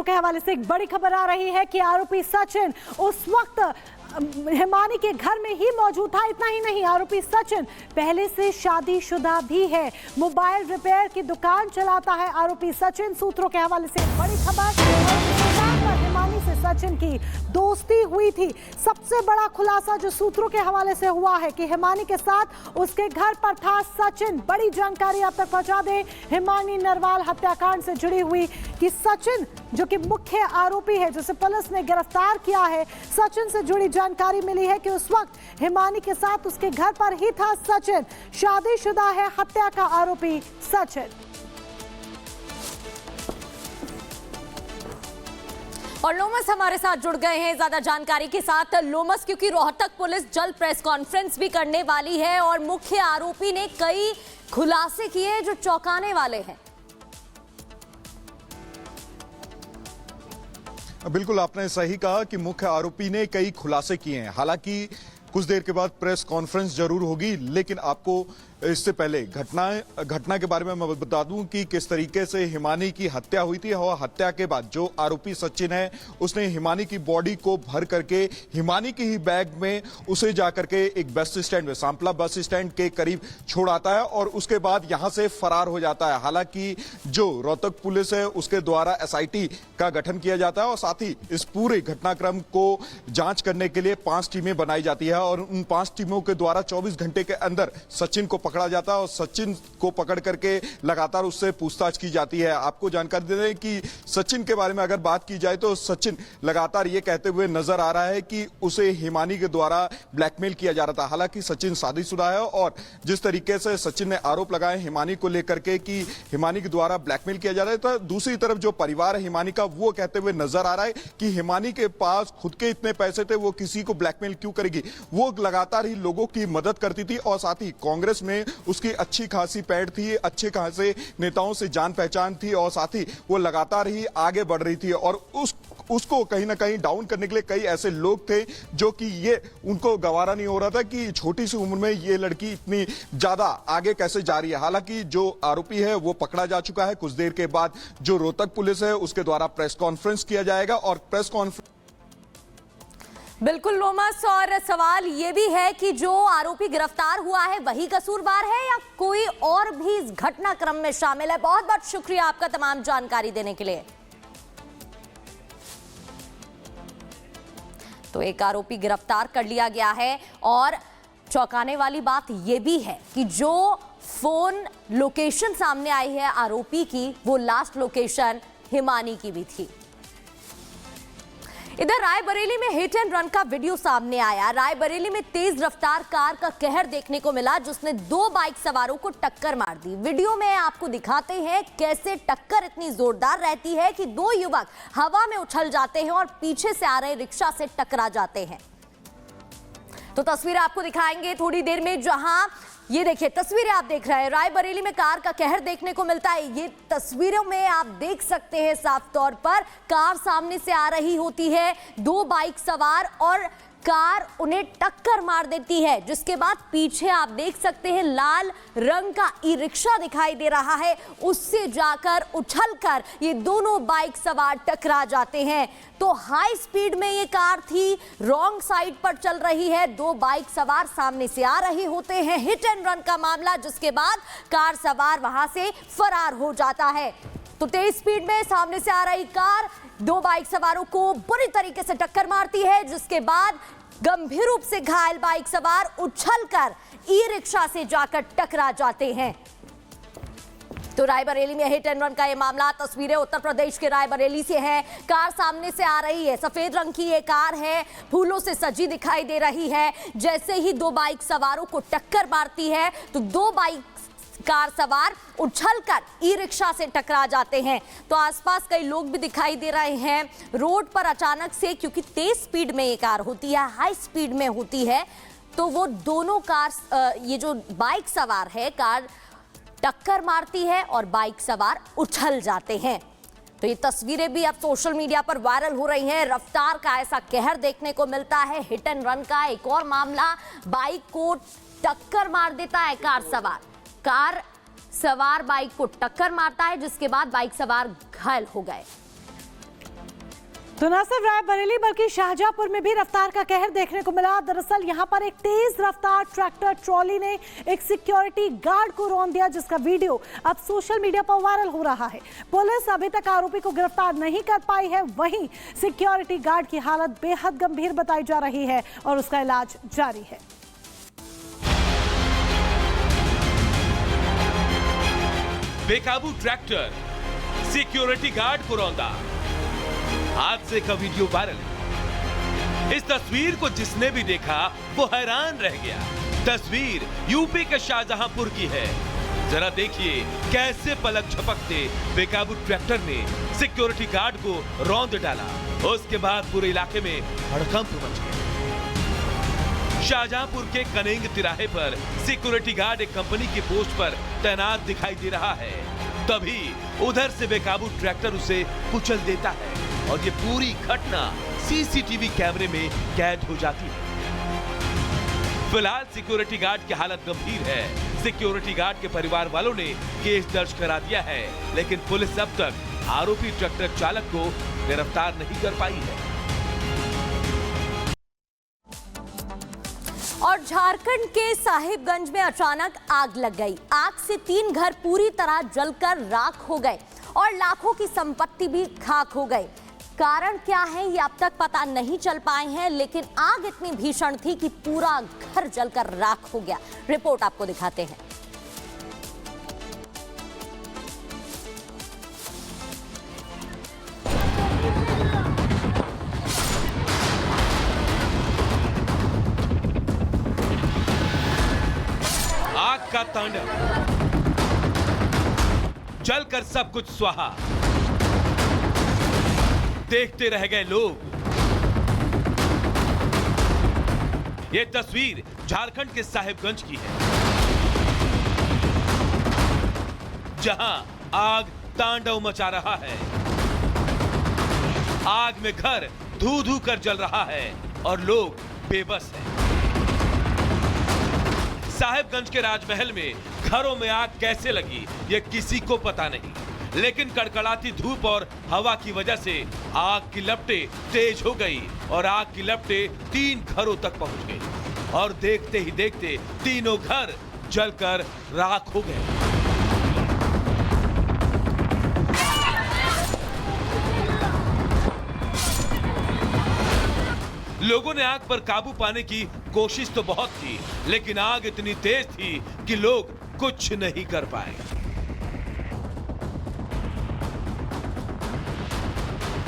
के हवाले से एक बड़ी खबर आ रही है कि आरोपी सचिन उस वक्त हिमानी के घर में ही मौजूद था। इतना ही नहीं, आरोपी सचिन पहले से शादीशुदा भी है, मोबाइल रिपेयर की दुकान चलाता है आरोपी सचिन। सूत्रों के हवाले से बड़ी खबर, हिमानी से सचिन की दोस्ती हुई थी। सबसे बड़ा खुलासा जो सूत्रों के हवाले से हुआ है कि हिमानी के साथ उसके घर पर था सचिन। बड़ी जानकारी आप तक पहुंचा दे हिमानी नरवाल हत्याकांड से जुड़ी हुई कि सचिन जो कि मुख्य आरोपी है, जिसे पुलिस ने गिरफ्तार किया है, सचिन से जुड़ी जानकारी मिली है कि उस वक्त हिमानी के साथ उसके घर पर ही था सचिन। शादीशुदा है हत्या का आरोपी सचिन। और लोमस हमारे साथ जुड़ गए हैं ज्यादा जानकारी के साथ। लोमस, क्योंकि रोहतक पुलिस जल्द प्रेस कॉन्फ्रेंस भी करने वाली है और मुख्य आरोपी ने कई खुलासे किए जो चौंकाने वाले हैं। बिल्कुल, आपने सही कहा कि मुख्य आरोपी ने कई खुलासे किए हैं। हालांकि कुछ देर के बाद प्रेस कॉन्फ्रेंस जरूर होगी, लेकिन आपको इससे पहले घटना के बारे में मैं बता दूं कि किस तरीके से हिमानी की हत्या हुई थी। और हत्या के बाद जो आरोपी सचिन है, उसने हिमानी की बॉडी को भर करके हिमानी के ही बैग में उसे जाकर के एक बस स्टैंड में, सांपला बस स्टैंड के करीब छोड़ आता है और उसके बाद यहां से फरार हो जाता है। हालांकि जो रोहतक पुलिस है उसके द्वारा एसआईटी का गठन किया जाता है और साथ ही इस पूरे घटनाक्रम को जांच करने के लिए 5 टीमें बनाई जाती है और उन 5 टीमों के द्वारा 24 घंटे के अंदर सचिन को पकड़ा जाता है और सचिन को पकड़ करके लगातार उससे पूछताछ की जाती है। आपको जानकारी दे दें कि सचिन के बारे में अगर बात की जाए तो सचिन लगातार ये कहते हुए नजर आ रहा है कि उसे हिमानी के द्वारा ब्लैकमेल किया जा रहा था। हालांकि सचिन शादीशुदा है और जिस तरीके से सचिन ने आरोप लगाए हिमानी को लेकर के कि हिमानी के द्वारा ब्लैकमेल किया जा रहा है, तो दूसरी तरफ जो परिवार है हिमानी का, वो कहते हुए नजर आ रहा है कि हिमानी के पास खुद के इतने पैसे थे, वो किसी को ब्लैकमेल क्यों करेगी। वो लगातार ही लोगों की मदद करती थी और साथ ही कांग्रेस में उसकी अच्छी खासी पैठ थी, अच्छे खासे नेताओं से जान पहचान थी और साथ ही वो लगातार ही आगे बढ़ रही थी और उसको कहीं ना कहीं डाउन करने के लिए कई ऐसे लोग थे जो कि ये उनको गवारा नहीं हो रहा था कि छोटी सी उम्र में ये लड़की इतनी ज्यादा आगे कैसे जा रही है। हालांकि जो आरोपी है वो पकड़ा जा चुका है। कुछ देर के बाद जो रोहतक पुलिस है उसके द्वारा प्रेस कॉन्फ्रेंस किया जाएगा और प्रेस कॉन्फ्रेंस बिल्कुल लोमस, और सवाल यह भी है कि जो आरोपी गिरफ्तार हुआ है वही कसूरवार है या कोई और भी इस घटनाक्रम में शामिल है। बहुत बहुत शुक्रिया आपका तमाम जानकारी देने के लिए। तो एक आरोपी गिरफ्तार कर लिया गया है और चौंकाने वाली बात यह भी है कि जो फोन लोकेशन सामने आई है आरोपी की, वो लास्ट लोकेशन हिमानी की भी थी। इधर रायबरेली में हिट एंड रन का वीडियो सामने आया। रायबरेली में तेज रफ्तार कार का कहर देखने को मिला जिसने 2 बाइक सवारों को टक्कर मार दी। वीडियो में आपको दिखाते हैं कैसे टक्कर इतनी जोरदार रहती है कि 2 युवक हवा में उछल जाते हैं और पीछे से आ रहे रिक्शा से टकरा जाते हैं। तो तस्वीर आपको दिखाएंगे थोड़ी देर में। जहां ये देखिए तस्वीरें आप देख रहे हैं, रायबरेली में कार का कहर देखने को मिलता है। ये तस्वीरों में आप देख सकते हैं साफ तौर पर कार सामने से आ रही होती है, 2 बाइक सवार और कार उन्हें टक्कर मार देती है, जिसके बाद पीछे आप देख सकते हैं लाल रंग का ई रिक्शा दिखाई दे रहा है, उससे जाकर उछलकर ये दोनों बाइक सवार टकरा जाते हैं। तो हाई स्पीड में ये कार थी, रॉन्ग साइड पर चल रही है, 2 बाइक सवार सामने से आ रहे होते हैं। हिट एंड रन का मामला, जिसके बाद कार सवार वहां से फरार हो जाता है। तो तेज स्पीड में सामने से आ रही कार 2 बाइक सवारों को बुरी तरीके से टक्कर मारती है, जिसके बाद गंभीर रूप से घायल बाइक सवार उछलकर ई रिक्शा से जाकर टकरा जाते हैं। तो रायबरेली में हिट एंड रन का ये मामला, तस्वीरें उत्तर प्रदेश के रायबरेली से हैं। कार सामने से आ रही है, सफेद रंग की ये कार है, फूलों से सजी दिखाई दे रही है। जैसे ही 2 बाइक सवारों को टक्कर मारती है तो 2 बाइक कार सवार उछलकर ई रिक्शा से टकरा जाते हैं। तो आसपास कई लोग भी दिखाई दे रहे हैं। रोड पर अचानक से, क्योंकि तेज स्पीड में ये कार होती है, हाई स्पीड में होती है, तो वो दोनों कार, ये जो बाइक सवार है, कार टक्कर मारती है और बाइक सवार उछल जाते हैं। तो ये तस्वीरें भी अब सोशल मीडिया पर वायरल हो रही हैं। रफ्तार का ऐसा कहर देखने को मिलता है। हिट एंड रन का एक और मामला, बाइक को टक्कर मार देता है कार सवार बाइक को टक्कर मारता है, जिसके बाद बाइक सवार घायल हो गए। तो न सिर्फ रायबरेली बल्कि शाहजहांपुर में भी रफ्तार का कहर देखने को मिला। दरअसल यहां पर एक तेज रफ्तार ट्रैक्टर ट्रॉली ने एक सिक्योरिटी गार्ड को रौंद दिया, जिसका वीडियो अब सोशल मीडिया पर वायरल हो रहा है। पुलिस अभी तक आरोपी को गिरफ्तार नहीं कर पाई है। वहीं सिक्योरिटी गार्ड की हालत बेहद गंभीर बताई जा रही है और उसका इलाज जारी है। बेकाबू ट्रैक्टर सिक्योरिटी गार्ड को रौंदा। हादसे का वीडियो वायरल है। इस तस्वीर को जिसने भी देखा वो हैरान रह गया। तस्वीर यूपी के शाहजहांपुर की है। जरा देखिए कैसे पलक झपकते बेकाबू ट्रैक्टर ने सिक्योरिटी गार्ड को रौंद डाला। उसके बाद पूरे इलाके में हड़कंप मच गया। शाहजहांपुर के कनेंग तिराहे पर सिक्योरिटी गार्ड एक कंपनी की पोस्ट पर तैनात दिखाई दे रहा है। तभी उधर से बेकाबू ट्रैक्टर उसे कुचल देता है और ये पूरी घटना सीसीटीवी कैमरे में कैद हो जाती है। फिलहाल सिक्योरिटी गार्ड की हालत गंभीर है। सिक्योरिटी गार्ड के परिवार वालों ने केस दर्ज करा दिया है, लेकिन पुलिस अब तक आरोपी ट्रैक्टर चालक को गिरफ्तार नहीं कर पाई है। और झारखंड के साहिबगंज में अचानक आग लग गई। आग से 3 घर पूरी तरह जलकर राख हो गए और लाखों की संपत्ति भी खाक हो गई। कारण क्या है ये अब तक पता नहीं चल पाए हैं, लेकिन आग इतनी भीषण थी कि पूरा घर जलकर राख हो गया। रिपोर्ट आपको दिखाते हैं। आग का तांडव, जलकर सब कुछ स्वाहा। देखते रह गए लोग। ये तस्वीर झारखंड के साहिबगंज की है, जहां आग तांडव मचा रहा है। आग में घर धू धू कर जल रहा है और लोग बेबस हैं। साहिबगंज के राजमहल में घरों में आग कैसे लगी ये किसी को पता नहीं, लेकिन कड़कड़ाती धूप और हवा की वजह से आग की लपटें तेज हो गई और आग की लपटें 3 घरों तक पहुंच गई और देखते ही देखते तीनों घर जलकर राख हो गए। लोगों ने आग पर काबू पाने की कोशिश तो बहुत की, लेकिन आग इतनी तेज थी कि लोग कुछ नहीं कर पाए।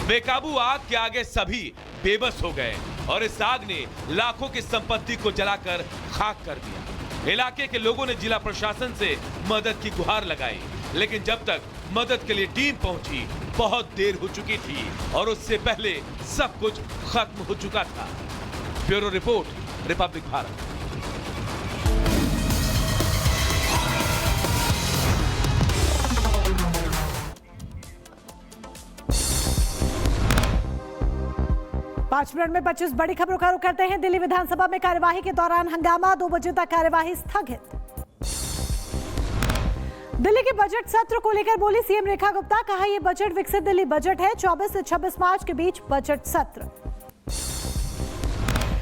बेकाबू आग के आगे सभी बेबस हो गए और इस आग ने लाखों की संपत्ति को जलाकर खाक कर दिया। इलाके के लोगों ने जिला प्रशासन से मदद की गुहार लगाई, लेकिन जब तक मदद के लिए टीम पहुंची बहुत देर हो चुकी थी और उससे पहले सब कुछ खत्म हो चुका था। Bureau report, Republic Bharat. पांच मिनट में 25 बड़ी खबरों का रुख करते हैं। दिल्ली विधानसभा में कार्यवाही के दौरान हंगामा, 2 बजे तक कार्यवाही स्थगित। दिल्ली के बजट सत्र को लेकर बोली सीएम रेखा गुप्ता, कहा यह बजट विकसित दिल्ली बजट है। 24 से 26 मार्च के बीच बजट सत्र।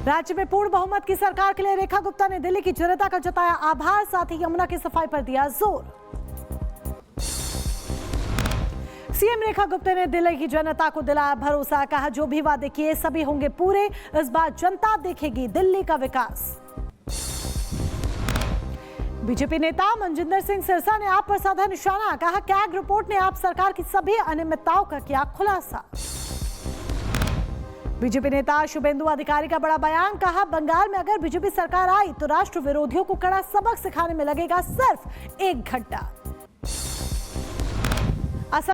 राज्य में पूर्ण बहुमत की सरकार के लिए रेखा गुप्ता ने दिल्ली की जनता का जताया आभार, साथ ही यमुना की सफाई पर दिया जोर। सीएम रेखा गुप्ता ने दिल्ली की जनता को दिलाया भरोसा, कहा जो भी वादे किए सभी होंगे पूरे। इस बार जनता देखेगी दिल्ली का विकास। बीजेपी नेता मनजिंदर सिंह सिरसा ने आप पर साधा निशाना, कहा कैग रिपोर्ट ने आप सरकार की सभी अनियमितताओं का किया खुलासा। बीजेपी नेता शुभेंदु अधिकारी का बड़ा बयान, कहा बंगाल में अगर बीजेपी सरकार आई तो राष्ट्र विरोधियों को कड़ा सबक सिखाने में लगेगा सिर्फ 1 घंटा।